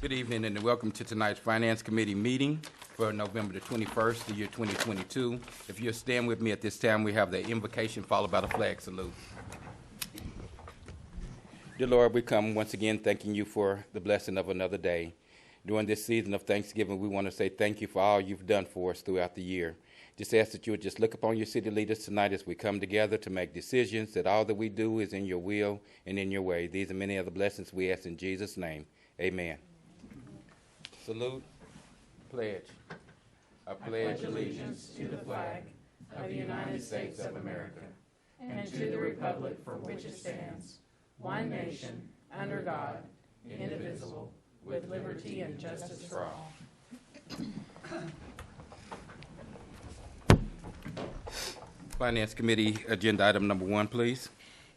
Good evening and welcome to tonight's Finance Committee meeting for November the 21st, the year 2022. If you'll stand with me at this time, we have the invocation followed by the flag salute. Dear Lord, we come once again thanking you for the blessing of another day. During this season of Thanksgiving, we want to say thank you for all you've done for us throughout the year. Just ask that you would just look upon your city leaders tonight as we come together to make decisions, that all that we do is in your will and in your way. These are many other blessings we ask in Jesus' name. Amen. Salute. Pledge. I pledge allegiance to the flag of the United States of America and to the republic for which it stands, one nation, under God, indivisible, with liberty and justice for all. Finance Committee agenda item number 1, please.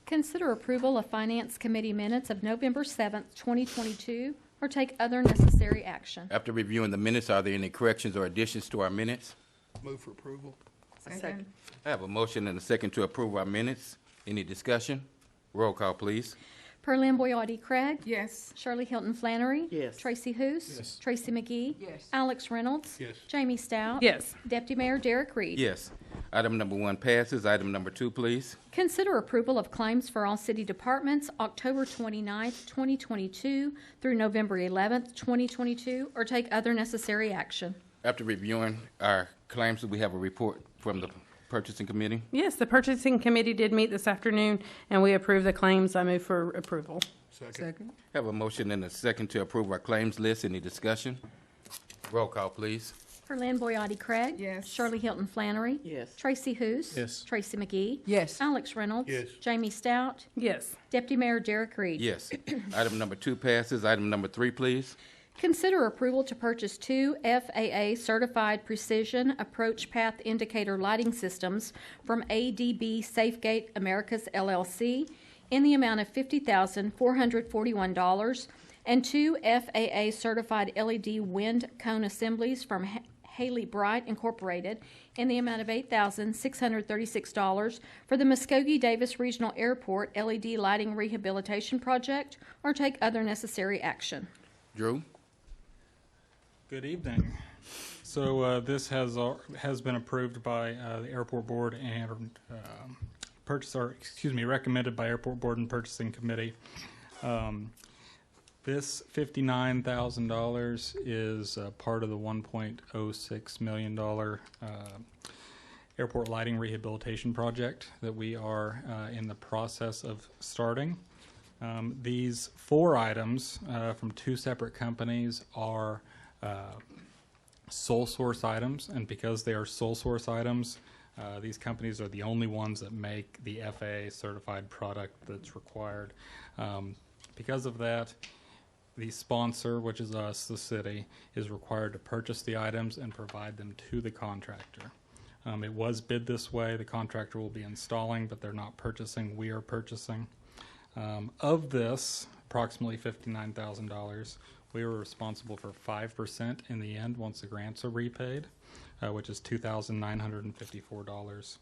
Consider approval of Finance Committee minutes of November 7th, 2022, or take other necessary action. After reviewing the minutes, are there any corrections or additions to our minutes? Move for approval. Second. I have a motion and a second to approve our minutes. Any discussion? Roll call, please. Pearline Boyardee Craig. Yes. Shirley Hilton Flannery. Yes. Tracy Hoos. Yes. Tracy McGee. Yes. Alex Reynolds. Yes. Jamie Stout. Yes. Deputy Mayor Derek Reed. Yes. Item number 1 passes. Item number 2, please. Consider approval of claims for all city departments October 29th, 2022 through November 11th, 2022, or take other necessary action. After reviewing our claims, we have a report from the Purchasing Committee. Yes, the Purchasing Committee did meet this afternoon, and we approved the claims. I move for approval. Second. I have a motion and a second to approve our claims list. Any discussion? Roll call, please. Pearline Boyardee Craig. Yes. Shirley Hilton Flannery. Yes. Tracy Hoos. Yes. Tracy McGee. Yes. Alex Reynolds. Yes. Jamie Stout. Yes. Deputy Mayor Derek Reed. Yes. Item number 2 passes. Item number 3, please. Consider approval to purchase 2 FAA certified precision approach path indicator lighting systems from ADB SafeGate Americas LLC in the amount of $50,441 and 2 FAA certified LED wind cone assemblies from Haley Bright Incorporated in the amount of $8,636 for the Muskogee Davis Regional Airport LED lighting rehabilitation project, or take other necessary action. Drew? Good evening. So this has been approved by the Airport Board and recommended by Airport Board and Purchasing Committee. This $59,000 is part of the $1.06 million airport lighting rehabilitation project that we are in the process of starting. These 4 items from 2 separate companies are sole source items, and because they are sole source items, these companies are the only ones that make the FAA certified product that's required. Because of that, the sponsor, which is us, the city, is required to purchase the items and provide them to the contractor. It was bid this way. The contractor will be installing, but they're not purchasing. We are purchasing. Of this, approximately $59,000, we are responsible for 5% in the end once the grants are repaid, which is $2,954.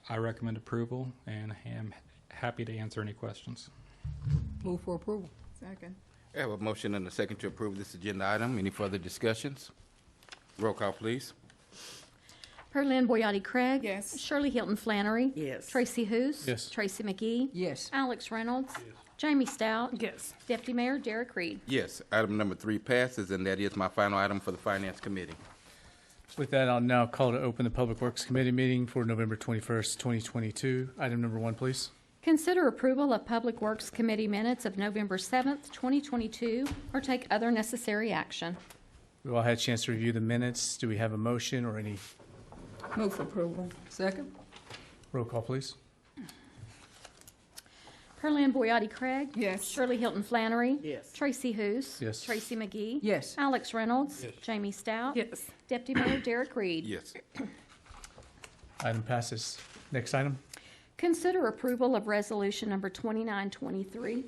I recommend approval and am happy to answer any questions. Move for approval. Second. I have a motion and a second to approve this agenda item. Any further discussions? Roll call, please. Pearline Boyardee Craig. Yes. Shirley Hilton Flannery. Yes. Tracy Hoos. Yes. Tracy McGee. Yes. Alex Reynolds. Jamie Stout. Yes. Deputy Mayor Derek Reed. Yes. Item number 3 passes, and that is my final item for the Finance Committee. With that, I'll now call to open the Public Works Committee meeting for November 21st, 2022. Item number 1, please. Consider approval of Public Works Committee minutes of November 7th, 2022, or take other necessary action. We've all had a chance to review the minutes. Do we have a motion or any Move for approval. Second. roll call, please? Pearline Boyardee Craig. Yes. Shirley Hilton Flannery. Yes. Tracy Hoos. Yes. Tracy McGee. Yes. Alex Reynolds. Yes. Jamie Stout. Yes. Deputy Mayor Derek Reed. Yes. Item passes. Next item. Consider approval of resolution number 2923,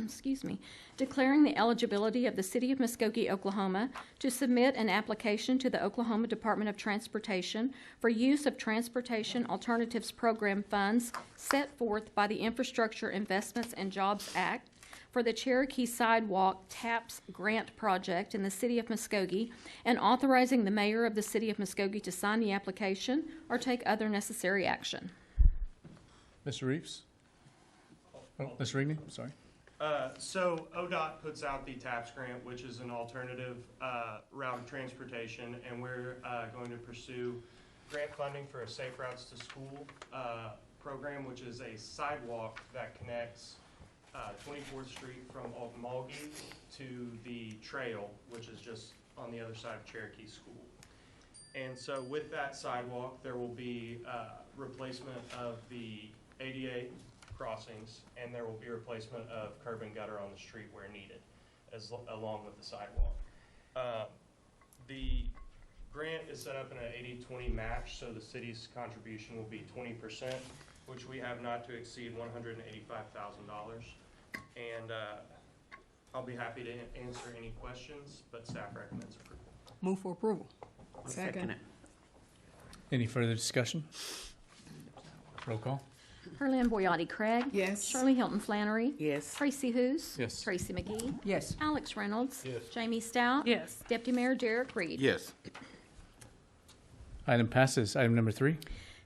excuse me, declaring the eligibility of the City of Muskogee, Oklahoma to submit an application to the Oklahoma Department of Transportation for use of Transportation Alternatives Program funds set forth by the Infrastructure Investments and Jobs Act for the Cherokee Sidewalk TAPS Grant Project in the City of Muskogee and authorizing the mayor of the City of Muskogee to sign the application or take other necessary action. Mr. Reeves? Oh, Ms. Rigney, sorry. So ODOT puts out the TAPS grant, which is an alternative route of transportation, and we're going to pursue grant funding for a Safe Routes to School program, which is a sidewalk that connects 24th Street from Okmulgee to the trail, which is just on the other side of Cherokee School. And so with that sidewalk, there will be replacement of the ADA crossings, and there will be replacement of curb and gutter on the street where needed, along with the sidewalk. The grant is set up in an 80-20 match, so the city's contribution will be 20%, which we have not to exceed $185,000. And I'll be happy to answer any questions, but staff recommends approval. Move for approval. Second. Any further discussion? Roll call. Perlin Boyotti Craig. Yes. Shirley Hilton Flannery. Yes. Tracy Hous. Yes. Tracy McGee. Yes. Alex Reynolds. Yes. Jamie Stout. Yes. Deputy Mayor Derek Reed. Yes. Item passes. Item number 3.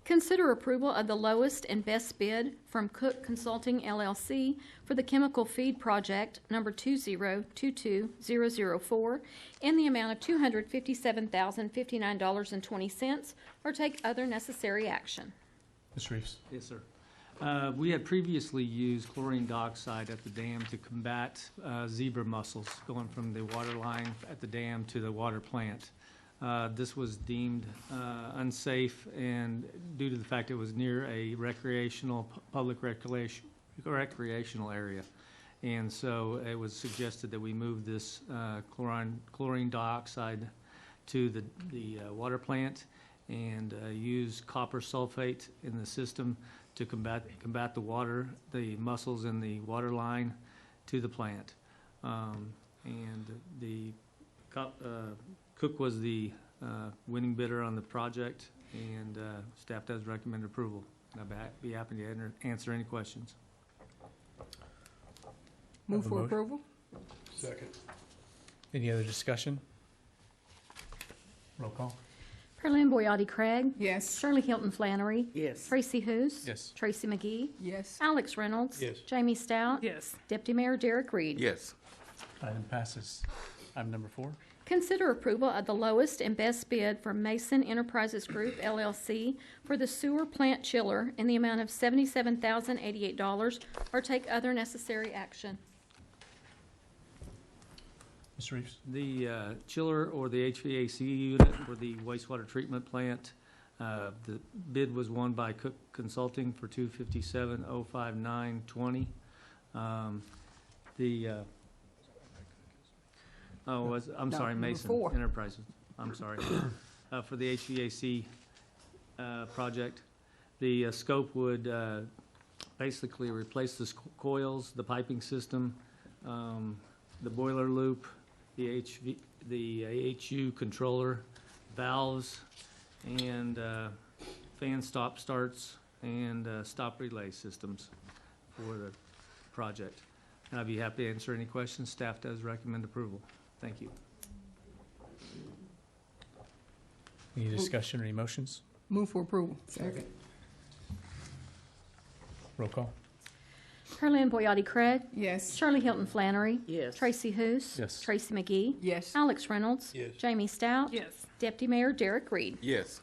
Consider approval of the lowest and best bid from Cook Consulting LLC for the chemical feed project number 2022004 in the amount of $257,059.20 or take other necessary action. Mr. Reeves. Yes, sir. We had previously used chlorine dioxide at the dam to combat zebra mussels going from the water line at the dam to the water plant. This was deemed unsafe, and due to the fact it was near a public recreational area. And so it was suggested that we move this chlorine dioxide to the water plant and use copper sulfate in the system to combat the mussels in the water line to the plant. And the Cook was the winning bidder on the project, and staff does recommend approval. I'll be happy to answer any questions. Move Have a for motion. approval. Second. Any other discussion? Roll call. Perlin Boyotti Craig. Yes. Shirley Hilton Flannery. Yes. Tracy Hous. Yes. Tracy McGee. Yes. Alex Reynolds. Yes. Jamie Stout. Yes. Deputy Mayor Derek Reed. Yes. Item passes. Item number 4. Consider approval of the lowest and best bid from Mason Enterprises Group LLC for the sewer plant chiller in the amount of $77,088 or take other necessary action. Mr. Reeves. The chiller or the HVAC unit for the wastewater treatment plant, the bid was won by Cook Consulting for $257,059.20. I'm sorry, number Mason 4. Enterprises. I'm sorry. For the HVAC project, the scope would basically replace the coils, the piping system, the boiler loop, the AHU controller, valves, and fan starts, and stop relay systems for the project. And I'd be happy to answer any questions. Staff does recommend approval. Thank you. Any discussion or any motions? Move for approval. Second. Roll call. Perlin Boyotti Craig. Yes. Shirley Hilton Flannery. Yes. Tracy Hous. Yes. Tracy McGee. Yes. Alex Reynolds. Yes. Jamie Stout. Yes. Deputy Mayor Derek Reed. Yes.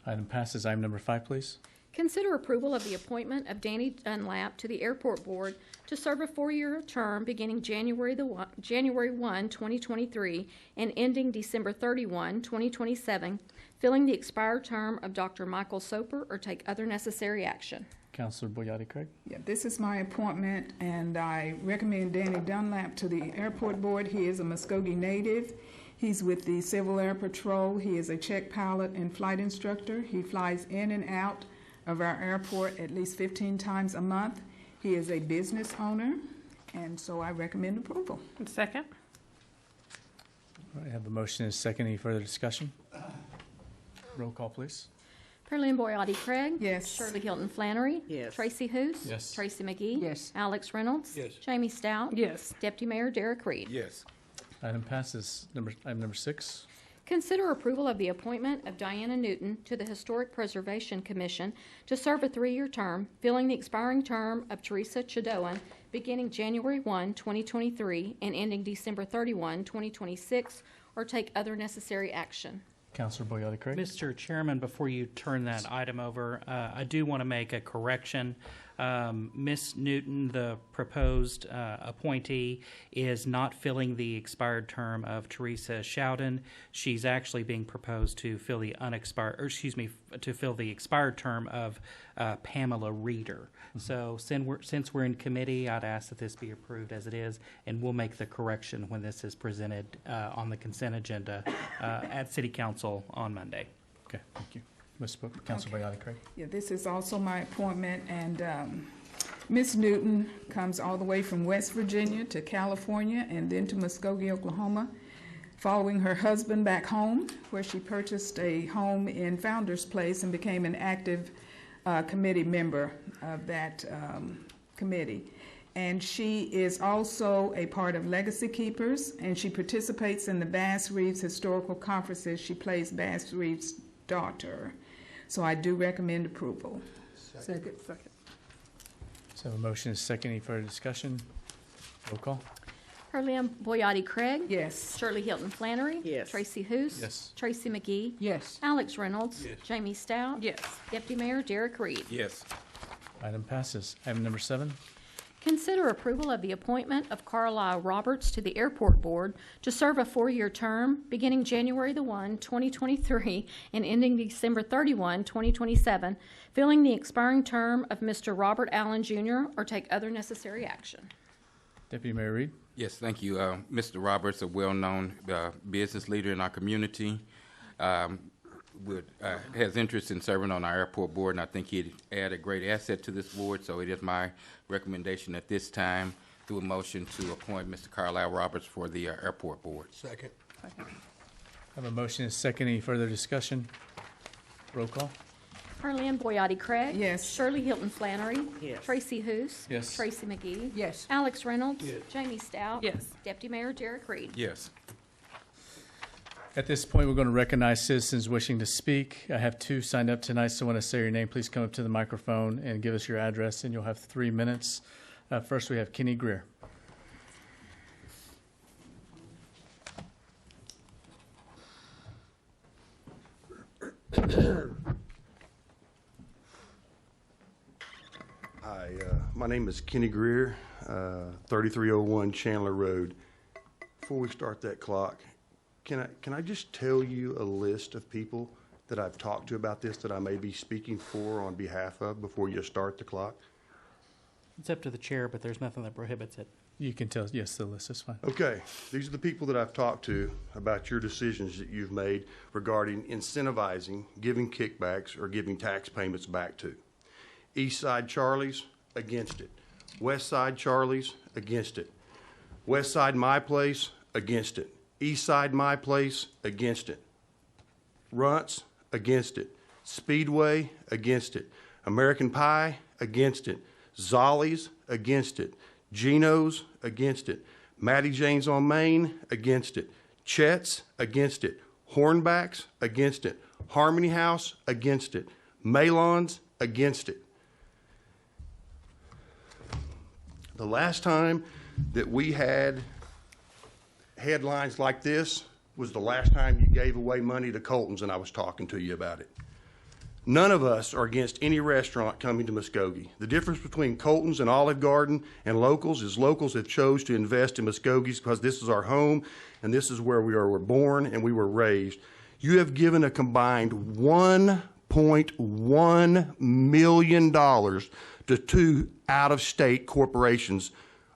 Item passes. Item number 5, please. Consider approval of the appointment of Danny Dunlap to the Airport Board to serve a 4-year term beginning January 1, 2023, and ending December 31, 2027, filling the expired term of Dr. Michael Soper, or take other necessary action. Councilor Boyotti Craig. Yeah, this is my appointment, and I recommend Danny Dunlap to the Airport Board. He is a Muskogee native. He's with the Civil Air Patrol. He is a check pilot and flight instructor. He flies in and out of our airport at least 15 times a month. He is a business owner, and so I recommend approval. Second? All right, I have a motion and a second. Any further discussion? Roll call, please. Carleen Boyati Craig. Yes. Shirley Hilton Flannery. Yes. Tracy Hous. Yes. Tracy McGee. Yes. Alex Reynolds. Yes. Jamie Stout. Yes. Deputy Mayor Derek Reed. Yes. Item passes. Item number 6. Consider approval of the appointment of Diana Newton to the Historic Preservation Commission to serve a 3-year term, filling the expiring term of Teresa Chadoan, beginning January 1, 2023, and ending December 31, 2026, or take other necessary action. Councilor Boyati Craig. Mr. Chairman, before you turn that item over, I do want to make a correction. Ms. Newton, the proposed appointee, is not filling the expired term of Teresa Showden. She's actually being proposed to fill the to fill the expired term of Pamela Reeder. So since we're in committee, I'd ask that this be approved as it is, and we'll make the correction when this is presented on the consent agenda at City Council on Monday. Okay, thank you. Councilor Boyati Craig. Yeah, this is also my appointment, and Ms. Newton comes all the way from West Virginia to California and then to Muskogee, Oklahoma, following her husband back home, where she purchased a home in Founder's Place and became an active committee member of that committee. And she is also a part of Legacy Keepers, and she participates in the Bass Reeves Historical Conferences. She plays Bass Reeves' daughter. So I do recommend approval. Second. So a motion is second. Any further discussion? Roll call. Carleen Boyati Craig. Yes. Shirley Hilton Flannery. Yes. Tracy Hous. Yes. Tracy McGee. Yes. Alex Reynolds. Jamie Stout. Yes. Deputy Mayor Derek Reed. Yes. Item passes. Item number 7. Consider approval of the appointment of Carlisle Roberts to the Airport Board to serve a 4-year term beginning January 1, 2023, and ending December 31, 2027, filling the expiring term of Mr. Robert Allen Jr., or take other necessary action. Deputy Mayor Reed. Yes, thank you. Mr. Roberts, a well-known business leader in our community, has interest in serving on our airport board, and I think he'd add a great asset to this board, so it is my recommendation at this time through a motion to appoint Mr. Carlisle Roberts for the airport board. Second. I have a motion is second. Any further discussion? Roll call. Carleen Boyati Craig. Yes. Shirley Hilton Flannery. Yes. Tracy Hous. Yes. Tracy McGee. Yes. Alex Reynolds. Yes. Jamie Stout. Yes. Deputy Mayor Derek Reed. Yes. At this point, we're going to recognize citizens wishing to speak. I have 2 signed up tonight, so when I say your name, please come up to the microphone and give us your address, and you'll have 3 minutes. First, we have Kenny Greer. Hi, my name is Kenny Greer, 3301 Chandler Road. Before we start that clock, can I just tell you a list of people that I've talked to about this that I may be speaking for on behalf of before you start the clock? It's up to the chair, but there's nothing that prohibits it. You can tell, yes, the list is fine. Okay, these are the people that I've talked to about your decisions that you've made regarding incentivizing, giving kickbacks, or giving tax payments back to. East Side Charlie's, against it. West Side Charlie's, against it. West Side My Place, against it. East Side My Place, against it. Runt's, against it. Speedway, against it. American Pie, against it. Zolly's, against it. Geno's, against it. Matty Jane's on Main, against it. Chet's, against it. Hornbacks, against it. Harmony House, against it. Malon's, against it. The last time that we had headlines like this was the last time you gave away money to Colton's, and I was talking to you about it. None of us are against any restaurant coming to Muskogee. The difference between Colton's and Olive Garden and locals is locals have chose to invest in Muskogee's because this is our home and this is where we were born and we were raised. You have given a combined $1.1 million to 2 out-of-state corporations,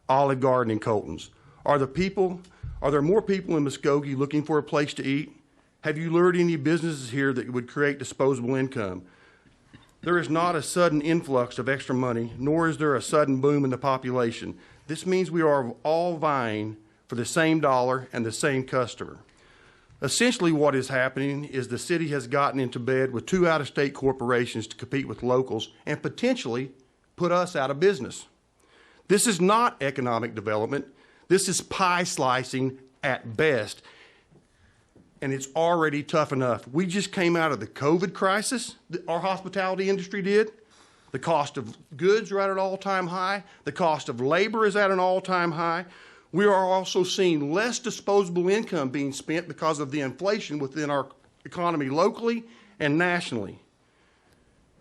Olive Garden and Colton's. Are there more people in Muskogee looking for a place to eat? Have you lured any businesses here that would create disposable income? There is not a sudden influx of extra money, nor is there a sudden boom in the population. This means we are all vying for the same dollar and the same customer. Essentially what is happening is the city has gotten into bed with two out-of-state corporations to compete with locals and potentially put us out of business. This is not economic development. This is pie slicing at best. And it's already tough enough. We just came out of the COVID crisis, our hospitality industry did. The cost of goods are at an all-time high. The cost of labor is at an all-time high. We are also seeing less disposable income being spent because of the inflation within our economy locally and nationally.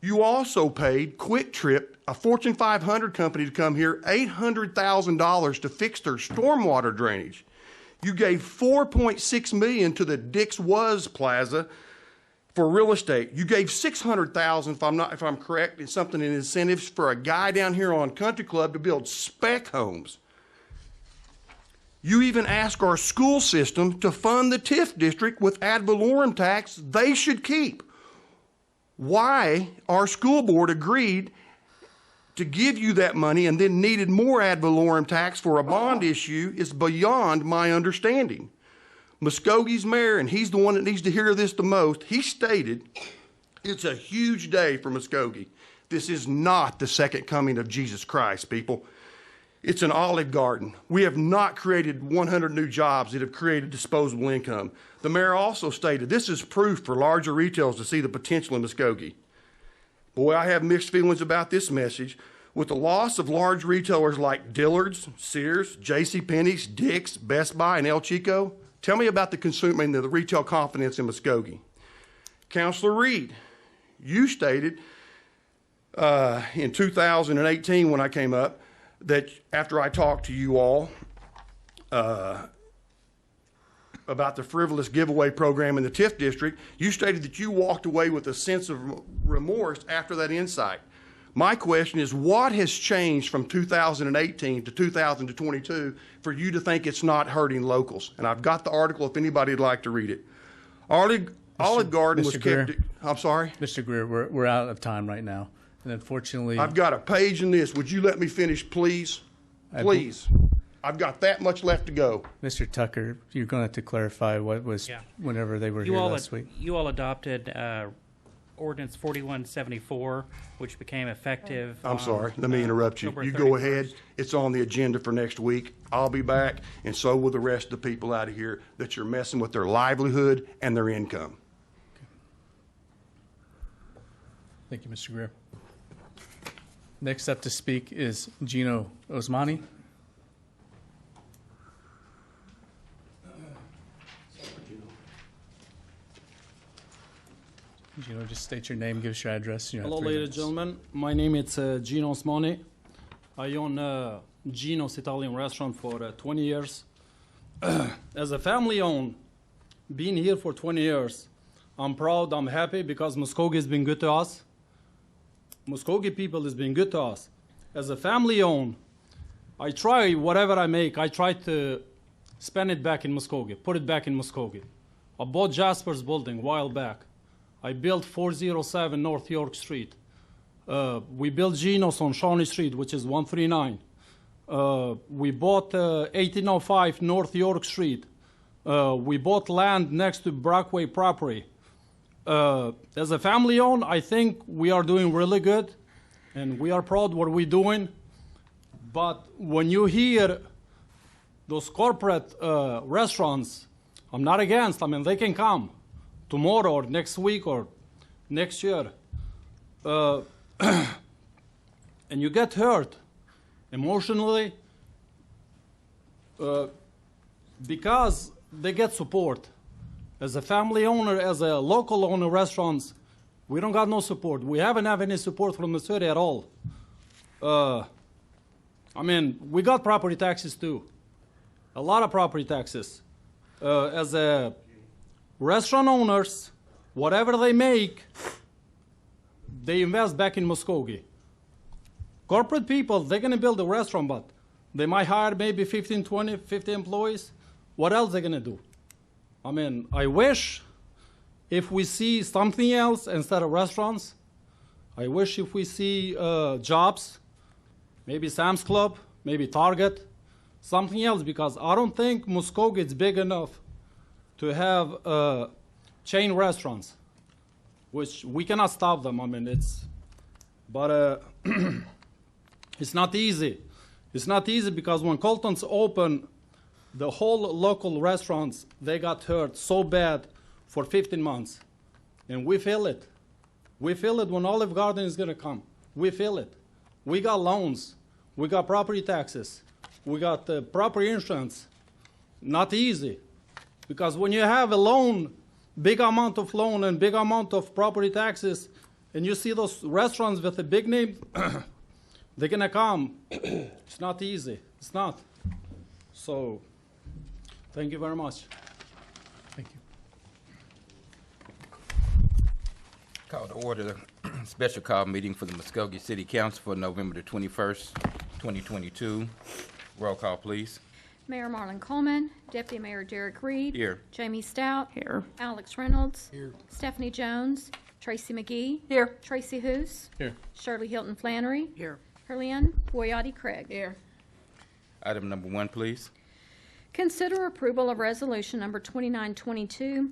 You also paid Quick Trip, a Fortune 500 company, to come here $800,000 to fix their stormwater drainage. You gave $4.6 million to the Dick's Was Plaza for real estate. You gave $600,000, if I'm correct, in something in incentives for a guy down here on Country Club to build spec homes. You even asked our school system to fund the TIF district with ad valorem tax they should keep. Why our school board agreed to give you that money and then needed more ad valorem tax for a bond issue is beyond my understanding. Muskoge's mayor, and he's the one that needs to hear this the most, he stated, it's a huge day for Muskogee. This is not the second coming of Jesus Christ, people. It's an Olive Garden. We have not created 100 new jobs that have created disposable income. The mayor also stated, this is proof for larger retailers to see the potential in Muskogee. Boy, I have mixed feelings about this message. With the loss of large retailers like Dillard's, Sears, JCPenney's, Dick's, Best Buy, and El Chico, tell me about the consumer and the retail confidence in Muskogee. Councilor Reed, you stated in 2018 when I came up that after I talked to you all about the frivolous giveaway program in the TIF district, you stated that you walked away with a sense of remorse after that insight. My question is, what has changed from 2018 to 2022 for you to think it's not hurting locals? And I've got the article if anybody would like to read it. Olive Garden was kept. I'm sorry? Mr. Greer, we're out of time right now. And unfortunately, I've got a page in this. Would you let me finish, please? Please. I've got that much left to go. Mr. Tucker, you're going to have to clarify what was whenever they were here last week. You all adopted Ordinance 4174, which became effective. I'm sorry. Let me interrupt you. You go ahead. It's on the agenda for next week. I'll be back, and so will the rest of the people out of here that you're messing with their livelihood and their income. Thank you, Mr. Greer. Next up to speak is Gino Osmani. Gino, just state your name, give us your address. Hello, ladies and gentlemen. My name is Gino Osmani. I own Gino's Italian restaurant for 20 years. As a family-owned, being here for 20 years, I'm proud, I'm happy because Muskogee has been good to us. Muskogee people has been good to us. As a family-owned, I try whatever I make, I try to spend it back in Muskogee, put it back in Muskogee. I bought Jasper's building a while back. I built 407 North York Street. We built Gino's on Shawnee Street, which is 139. We bought 1805 North York Street. We bought land next to Brockway property. As a family owned, I think we are doing really good, and we are proud what we're doing. But when you hear those corporate restaurants, I'm not against. I mean, they can come tomorrow or next week or next year. And you get hurt emotionally because they get support. As a family owner, as a local owner of restaurants, we don't got no support. We haven't had any support from the city at all. I mean, we got property taxes too. A lot of property taxes. As a restaurant owners, whatever they make, they invest back in Muskogee. Corporate people, they're going to build a restaurant, but they might hire maybe 15, 20, 50 employees. What else are they going to do? I mean, I wish if we see something else instead of restaurants. I wish if we see jobs, maybe Sam's Club, maybe Target, something else, because I don't think Muskogee is big enough to have chain restaurants, which we cannot stop them. I mean, but it's not easy. It's not easy because when Colton's opened, the whole local restaurants, they got hurt so bad for 15 months. And we feel it. We feel it when Olive Garden is going to come. We feel it. We got loans. We got property taxes. We got property insurance. Not easy. Because when you have a loan, big amount of loan and big amount of property taxes, and you see those restaurants with a big name, they're going to come. It's not easy. It's not. So, thank you very much. Thank you. Call to order the special call meeting for the Muskogee City Council for November the 21st, 2022. Roll call, please. Mayor Marlon Coleman, Deputy Mayor Derek Reed. Here. Jamie Stout. Here. Alex Reynolds. Here. Stephanie Jones. Tracy McGee. Here. Tracy Hoos. Here. Shirley Hilton Flannery. Here. Herlian Boyati Craig. Here. Item number 1, please. Consider approval of resolution number 2922,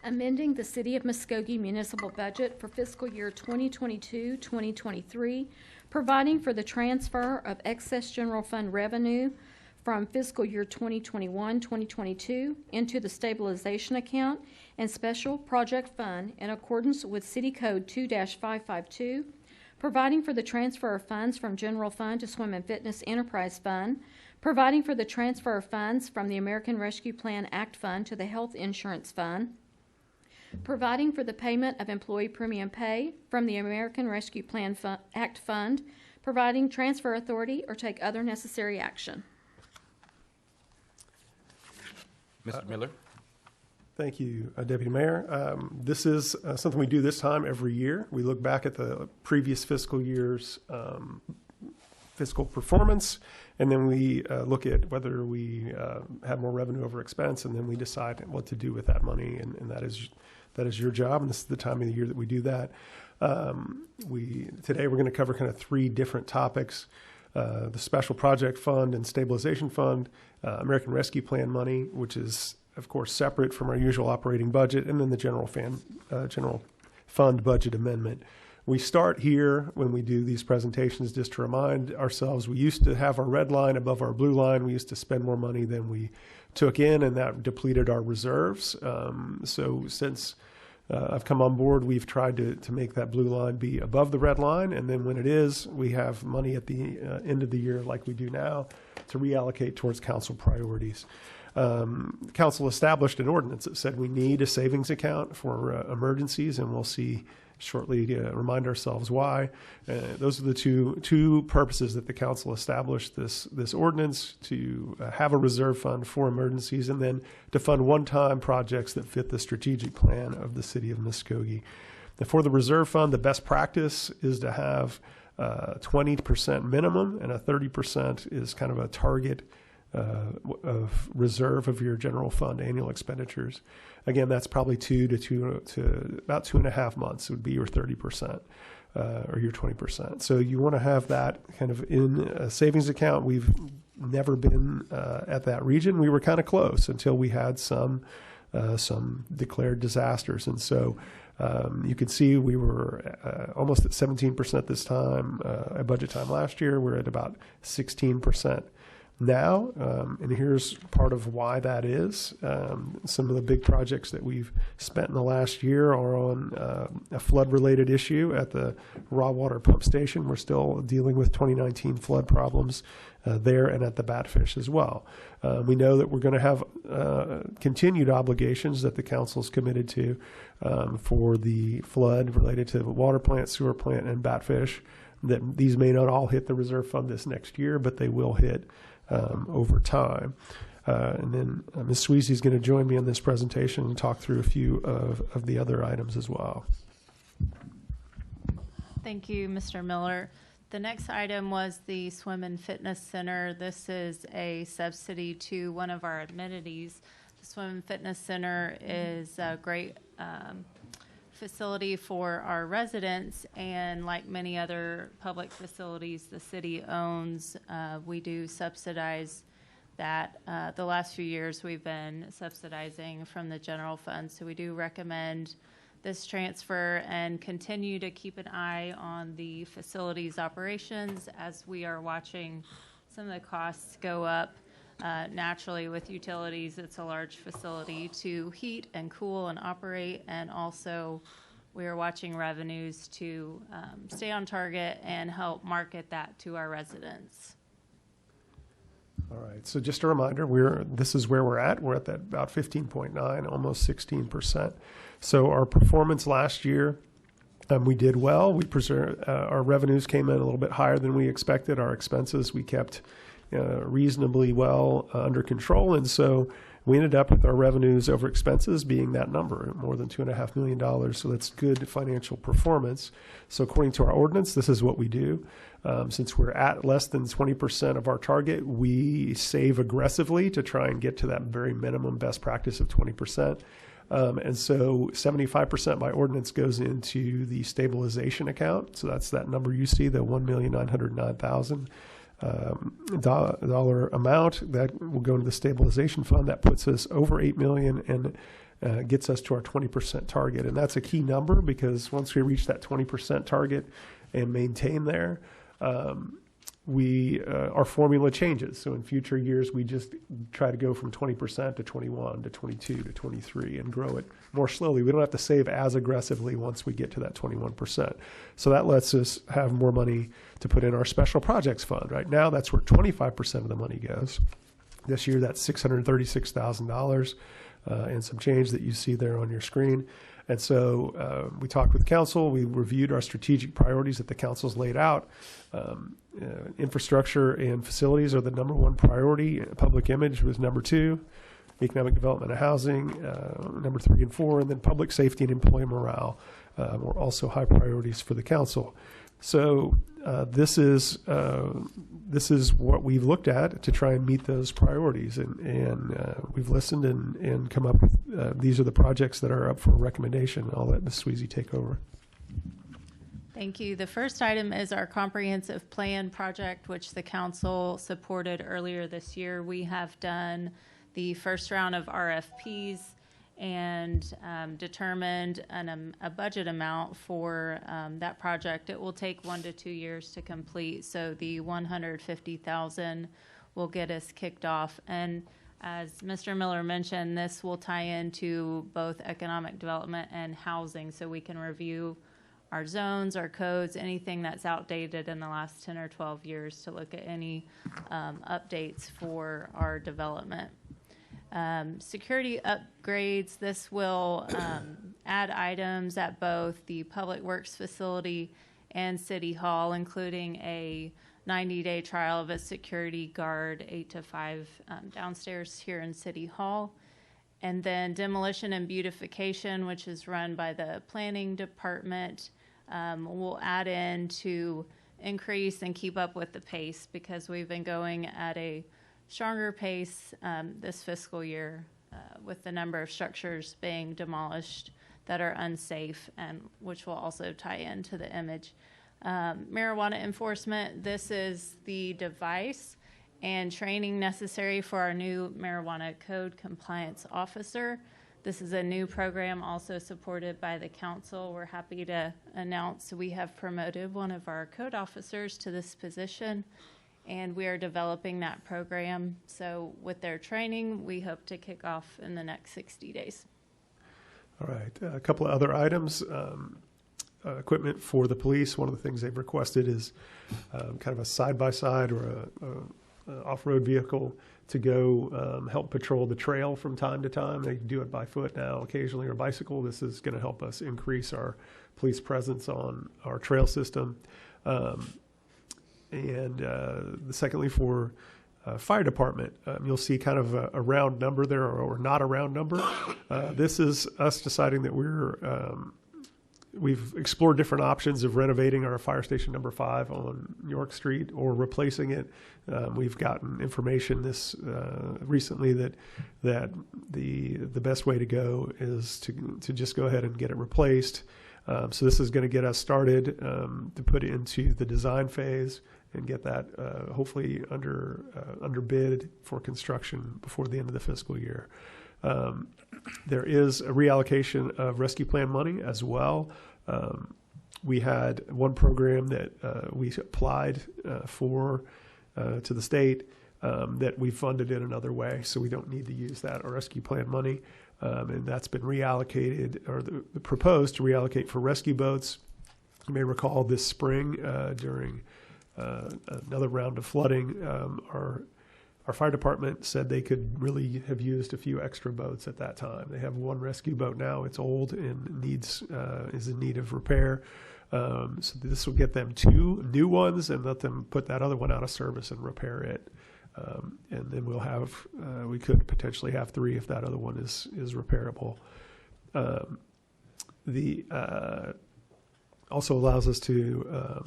amending the City of Muskogee municipal budget for fiscal year 2022-2023, providing for the transfer of excess general fund revenue from fiscal year 2021-2022 into the stabilization account and special project fund in accordance with City Code 2-552, providing for the transfer of funds from general fund to Swim and Fitness Enterprise Fund, providing for the transfer of funds from the American Rescue Plan Act Fund to the Health Insurance Fund, providing for the payment of employee premium pay from the American Rescue Plan Act Fund, providing transfer authority or take other necessary action. Mr. Miller. Thank you, Deputy Mayor. This is something we do this time every year. We look back at the previous fiscal year's fiscal performance, and then we look at whether we have more revenue over expense, and then we decide what to do with that money, and that is your job, and this is the time of the year that we do that. Today we're going to cover kind of 3 different topics: the Special Project Fund and Stabilization Fund, American Rescue Plan money, which is of course separate from our usual operating budget, and then the general fund budget amendment. We start here when we do these presentations just to remind ourselves we used to have our red line above our blue line. We used to spend more money than we took in, and that depleted our reserves. So since I've come on board, we've tried to make that blue line be above the red line, and then when it is, we have money at the end of the year like we do now to reallocate towards council priorities. Council established an ordinance that said we need a savings account for emergencies, and we'll see shortly to remind ourselves why. Those are the two purposes that the council established this ordinance: to have a reserve fund for emergencies, and then to fund one-time projects that fit the strategic plan of the city of Muskogee. And for the reserve fund, the best practice is to have 20% minimum, and a 30% is kind of a target of reserve of your general fund annual expenditures. Again, that's probably to about 2.5 months would be your 30% or your 20%. So you want to have that kind of in a savings account. We've never been at that region. We were kind of close until we had some declared disasters, and so you can see we were almost at 17% this time. At budget time last year, we're at about 16%. Now, and here's part of why that is. Some of the big projects that we've spent in the last year are on a flood-related issue at the raw water pump station. We're still dealing with 2019 flood problems there, and at the Batfish as well. We know that we're going to have continued obligations that the council's committed to for the flood related to the water plant, sewer plant, and Batfish. That these may not all hit the reserve fund this next year, but they will hit over time. And then Ms. Sweezy is going to join me in this presentation and talk through a few of the other items as well. Thank you, Mr. Miller. The next item was the Swim and Fitness Center. This is a subsidy to one of our amenities. The Swim and Fitness Center is a great facility for our residents, and like many other public facilities the city owns, we do subsidize that. The last few years, we've been subsidizing from the general fund, so we do recommend this transfer and continue to keep an eye on the facilities operations as we are watching some of the costs go up. Naturally, with utilities, it's a large facility to heat and cool and operate, and also we are watching revenues to stay on target and help market that to our residents. All right. So just a reminder, this is where we're at. We're at that about 15.9, almost 16%. So our performance last year, we did well. Our revenues came in a little bit higher than we expected. Our expenses we kept reasonably well under control, and so we ended up with our revenues over expenses being that number, more than $2.5 million. So that's good financial performance. So according to our ordinance, this is what we do. Since we're at less than 20% of our target, we save aggressively to try and get to that very minimum best practice of 20%. And so 75% by ordinance goes into the stabilization account. So that's that number you see, the $1,909,000 dollar amount that will go into the stabilization fund. That puts us over $8 million and gets us to our 20% target. And that's a key number, because once we reach that 20% target and maintain there, our formula changes. So in future years, we just try to go from 20% to 21 to 22 to 23 and grow it more slowly. We don't have to save as aggressively once we get to that 21%. So that lets us have more money to put in our special projects fund. Right now, that's where 25% of the money goes. This year, that's $636,000 and some change that you see there on your screen. And so we talked with council. We reviewed our strategic priorities that the council's laid out. Infrastructure and facilities are the number one priority. Public image was number 2. Economic development and housing, number 3 and 4. And then public safety and employee morale were also high priorities for the council. So this is what we've looked at to try and meet those priorities, and we've listened and come up with these are the projects that are up for recommendation. I'll let Ms. Sweezy take over. Thank you. The first item is our comprehensive plan project, which the council supported earlier this year. We have done the first round of RFPs and determined a budget amount for that project. It will take 1 to 2 years to complete, so the $150,000 will get us kicked off. And as Mr. Miller mentioned, this will tie into both economic development and housing, so we can review our zones, our codes, anything that's outdated in the last 10 or 12 years to look at any updates for our development. Security upgrades, this will add items at both the Public Works facility and City Hall, including a 90-day trial of a security guard, 8 to 5 downstairs here in City Hall. And then demolition and beautification, which is run by the planning department, will add in to increase and keep up with the pace, because we've been going at a stronger pace this fiscal year with the number of structures being demolished that are unsafe, and which will also tie into the image. Marijuana enforcement, this is the device and training necessary for our new marijuana code compliance officer. This is a new program also supported by the council. We're happy to announce we have promoted one of our code officers to this position, and we are developing that program. So with their training, we hope to kick off in the next 60 days. All right. A couple of other items. Equipment for the police. One of the things they've requested is kind of a side-by-side or a off-road vehicle to go help patrol the trail from time to time. They do it by foot now occasionally, or bicycle. This is going to help us increase our police presence on our trail system. Secondly, for fire department, you'll see kind of a round number there, or not a round number. This is us deciding that we've explored different options of renovating our fire station number 5 on York Street or replacing it. We've gotten information recently that the best way to go is to just go ahead and get it replaced. So this is going to get us started to put it into the design phase and get that hopefully under bid for construction before the end of the fiscal year. There is a reallocation of rescue plan money as well. We had one program that we applied for to the state that we funded in another way, so we don't need to use that or rescue plan money, and that's been reallocated or proposed to reallocate for rescue boats. You may recall this spring during another round of flooding, our fire department said they could really have used a few extra boats at that time. They have one rescue boat now. It's old and is in need of repair. So this will get them 2 new ones and let them put that other one out of service and repair it. And then we could potentially have 3 if that other one is repairable. Also allows us to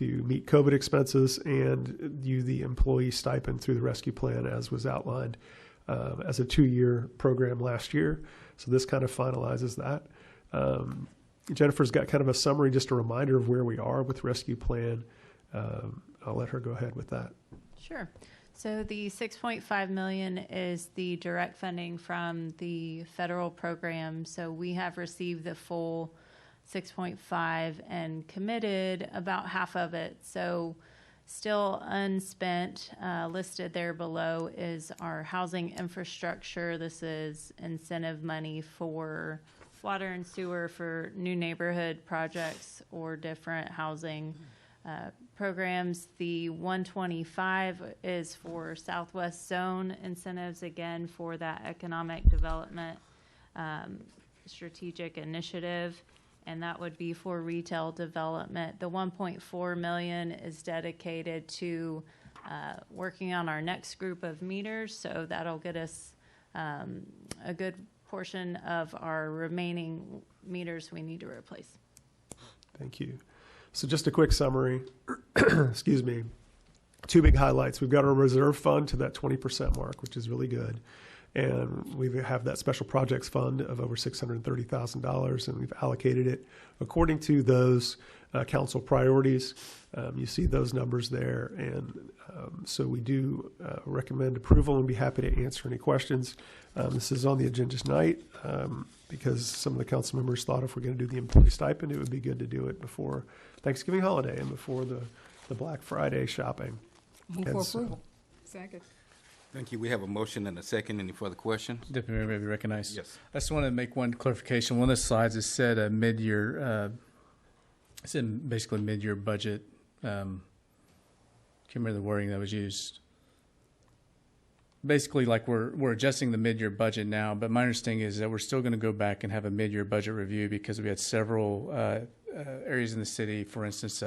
meet COVID expenses and use the employee stipend through the rescue plan as was outlined as a 2-year program last year. So this kind of finalizes that. Jennifer's got kind of a summary, just a reminder of where we are with rescue plan. I'll let her go ahead with that. Sure. So the $6.5 million is the direct funding from the federal program. So we have received the full 6.5 and committed about half of it. So still unspent, listed there below is our housing infrastructure. This is incentive money for water and sewer for new neighborhood projects or different housing programs. The 125 is for Southwest Zone incentives, again, for that economic development strategic initiative, and that would be for retail development. The 1.4 million is dedicated to working on our next group of meters, so that'll get us a good portion of our remaining meters we need to replace. Thank you. So just a quick summary, excuse me, 2 big highlights. We've got our reserve fund to that 20% mark, which is really good. And we have that special projects fund of over $630,000, and we've allocated it according to those council priorities. You see those numbers there. And so we do recommend approval and be happy to answer any questions. This is on the agenda tonight because some of the council members thought if we're going to do the employee stipend, it would be good to do it before Thanksgiving holiday and before the Black Friday shopping. Move for approval. Second. Thank you. We have a motion and a second. Any further questions? Deputy Mayor may be recognized. Yes. I just want to make one clarification. One of the slides is said a mid-year, it's in basically mid-year budget. Can't remember the wording that was used. Basically, like we're adjusting the mid-year budget now, but my understanding is that we're still going to go back and have a mid-year budget review because we had several areas in the city, for instance,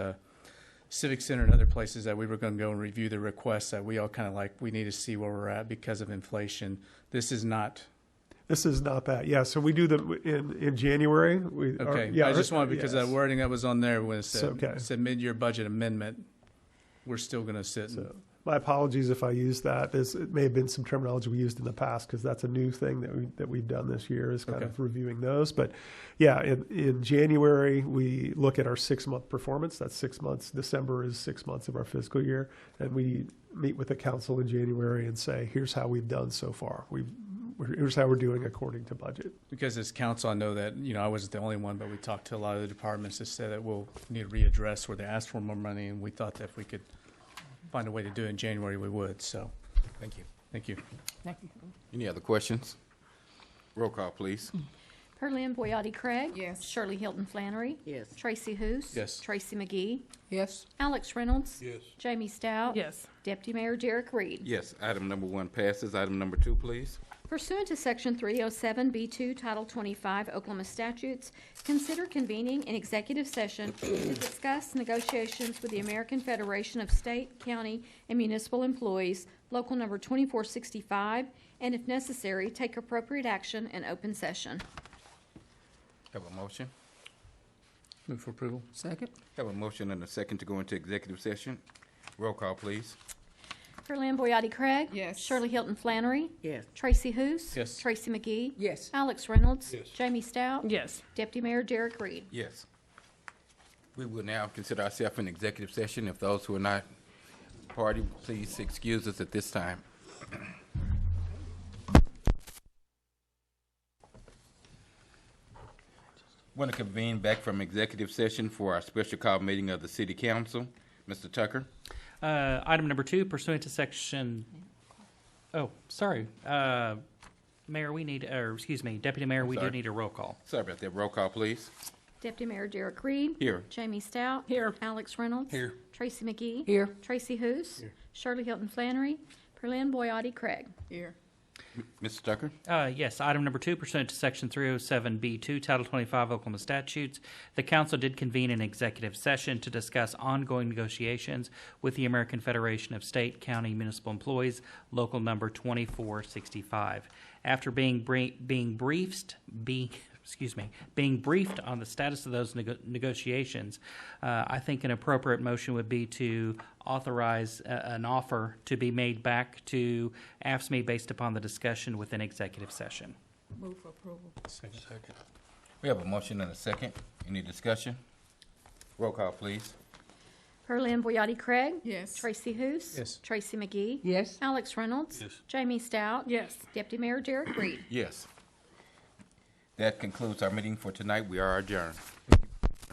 Civic Center and other places that we were going to go and review the requests that we all kind of like, we need to see where we're at because of inflation. This is not that. Yeah. So we do them in January. Okay. I just wanted, because that wording that was on there when it said, okay. It said mid-year budget amendment, we're still going to sit. So my apologies if I used that. It may have been some terminology we used in the past because that's a new thing that we've done this year is kind of reviewing those. But yeah, in January, we look at our 6-month performance. That's 6 months. December is 6 months of our fiscal year. And we meet with the council in January and say, here's how we've done so far. Here's how we're doing according to budget. Because as council, I know that, I wasn't the only one, but we talked to a lot of the departments that said that we'll need to readdress where they asked for more money. And we thought that if we could find a way to do it in January, we would. So thank you. Thank you. Thank you. Any other questions? Roll call, please. Perlin Boyotti Craig. Yes. Shirley Hilton Flannery. Yes. Tracy Hoos. Yes. Tracy McGee. Yes. Alex Reynolds. Yes. Jamie Stout. Yes. Deputy Mayor Derek Reed. Yes. Item number 1 passes. Item number 2, please. Pursuant to Section 307B2, Title 25 Oklahoma statutes, consider convening an executive session to discuss negotiations with the American Federation of State, County, and Municipal Employees, Local Number 2465, and if necessary, take appropriate action in open session. Have a motion. Move for approval. Second. Have a motion and a second to go into executive session. Roll call, please. Perlin Boyotti Craig. Yes. Shirley Hilton Flannery. Yes. Tracy Hoos. Yes. Tracy McGee. Yes. Alex Reynolds. Yes. Jamie Stout. Yes. Deputy Mayor Derek Reed. Yes. We will now consider ourselves in executive session. If those who are not party, please excuse us at this time. Want to convene back from executive session for our special call meeting of the City Council. Mr. Tucker? Item number 2, pursuant to section, Mayor, we need, or excuse me, Deputy Mayor, we do Sorry. need a roll call. Sorry about that. Roll call, please. Deputy Mayor Derek Reed. Here. Jamie Stout. Here. Alex Reynolds. Here. Tracy McGee. Here. Tracy Hoos. Shirley Hilton Flannery. Perlin Boyotti Craig. Here. Mr. Tucker? Yes, item number 2, pursuant to section 307B2, Title 25 Oklahoma statutes, the council did convene an executive session to discuss ongoing negotiations with the American Federation of State, County, Municipal Employees, local number 2465. After being briefed on the status of those negotiations, I think an appropriate motion would be to authorize an offer to be made back to AFSCME based upon the discussion within executive session. Move for approval. Second. We have a motion and a second. Any discussion? Roll call, please. Perlin Boyotti Craig. Yes. Tracy Hoos. Yes. Tracy McGee. Yes. Alex Reynolds. Yes. Jamie Stout. Yes. Deputy Mayor Derek Reed. Yes. That concludes our meeting for tonight. We are adjourned.